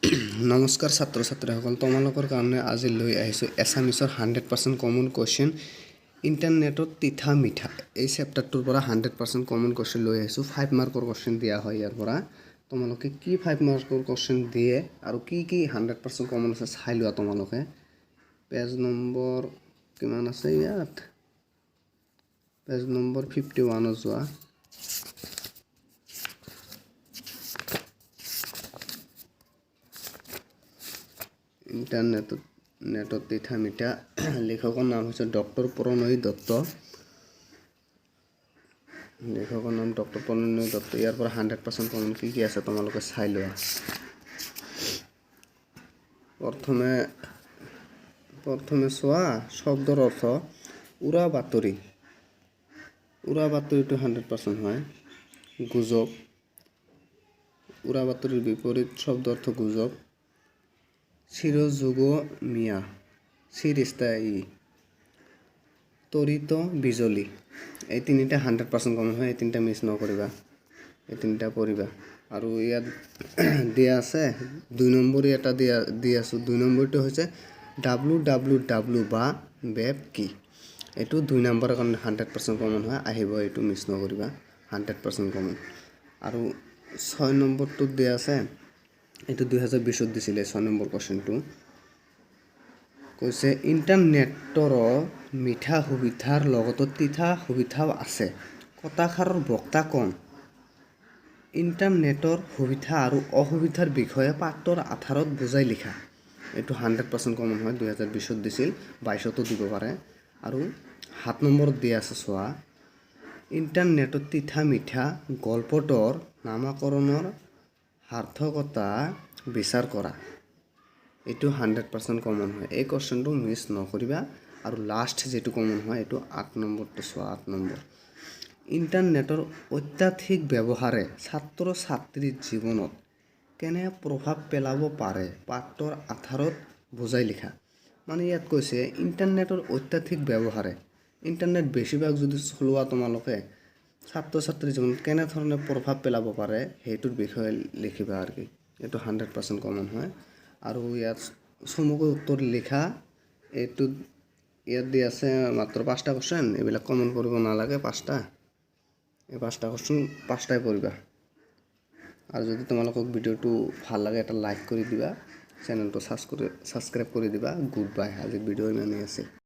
নমস্কাৰ ছাত্ৰ ছাত্ৰীসকল, তোমালোকৰ কাৰণে আজি লৈ আহিছোঁ এছামিছৰ 100% কমন কুৱেশ্যন ইণ্টাৰনেটত তিতা মিঠা এই চেপ্টাৰটোৰ পৰা 100% কমন কুৱেশ্যন লৈ আহিছোঁ। 5 মাৰ্কৰ কুৱেশ্যন দিয়া হয় ইয়াৰ পৰা। তোমালোকে কি 5 মাৰ্কৰ কুৱেশ্যন দিয়ে আৰু কি 100% কমন আছে চাই লোৱা। তোমালোকে পেজ নম্বৰ কিমান আছে ইয়াত, পেজ নম্বৰ 51 যোৱা। ইণ্টাৰনেটত তিতা মিঠা লেখকৰ নাম হৈছে ডক্টৰ প্ৰণয় দত্ত। লেখকৰ নাম ডক্টৰ প্ৰণয় দত্ত। ইয়াৰ পৰা 100% কমন কি আছে তোমালোকে চাই লোৱা। প্ৰথমে চোৱা শব্দৰ অৰ্থ। উৰা বাতৰি, উৰা বাতৰিটো 100% হয়। গুজব, উৰা বাতৰিৰ বিপৰীত শব্দ অৰ্থ গুজব। চিৰযুগমীয়া, চিৰস্থায়ী। তড়িৎ বিজুলী, এই তিনিটা 100% কমন হয়। এই তিনিটা মিছ নকৰিবা, এই তিনিটা পঢ়িবা। আৰু ইয়াত দিয়া আছে 2 নম্বৰ এটা দি আছোঁ। 2 নম্বৰটো হৈছে www বা ৱেব কি। এইটো 2 নম্বৰৰ কাৰণে 100% কমন হয়, আহিব। এইটো মিছ নকৰিবা, 100% কমন। আৰু 6 নম্বৰটোত দিয়া আছে, এইটো 2020ত দিছিলে 6 নম্বৰ কুৱেশ্যনটো। কৈছে ইণ্টাৰনেটৰ মিঠা সুবিধাৰ লগতো তিতা সুবিধাও আছে, কথাষাৰৰ বক্তা কোন? ইণ্টাৰনেটৰ সুবিধা আৰু অসুবিধাৰ বিষয়ে পাঠৰ আধাৰত বুজাই লিখা। এইটো 100% কমন হয়, 2020ত দিছিল, 22তো দিব পাৰে। আৰু 7 নম্বৰত দিয়া আছে চোৱা, ইণ্টাৰনেটত তিতা মিঠা গল্পটোৰ নামকৰণৰ সাৰ্থকতা বিচাৰ কৰা। এইটো 100% কমন হয়, এই কুৱেশ্যনটো মিছ নকৰিবা। আৰু লাষ্ট যিটো কমন হয় এইটো 8 নম্বৰটো চোৱা। 8 নম্বৰ, ইণ্টাৰনেটৰ অত্যাধিক ব্যৱহাৰে ছাত্ৰ ছাত্ৰীৰ জীৱনত কেনে প্ৰভাৱ পেলাব পাৰে, পাঠৰ আধাৰত বুজাই লিখা। মানে ইয়াত কৈছে ইণ্টাৰনেটৰ অত্যাধিক ব্যৱহাৰে, ইণ্টাৰনেট বেছিভাগ যদি চলোৱা তোমালোকে ছাত্ৰ ছাত্ৰীৰ জীৱনত কেনেধৰণে প্ৰভাৱ পেলাব পাৰে সেইটোৰ বিষয়ে লিখিবা আৰু কি। এইটো 100% কমন হয়। আৰু ইয়াত চমুকৈ উত্তৰ লিখা। এইটোত ইয়াত দি আছে মাত্ৰ 5টা কুৱেশ্যন, এইবিলাক কমন কৰিব নালাগে। 5টা, এই 5টা কুৱেশ্যন 5টাই কৰিবা। আৰু যদি তোমালোকক ভিডিঅ'টো ভাল লাগে এটা লাইক কৰি দিবা, চেনেলটো ছাবস্ক্ৰাইব কৰি দিবা। গুড বাই, আজি ভিডিঅ' ইমানেই আছে।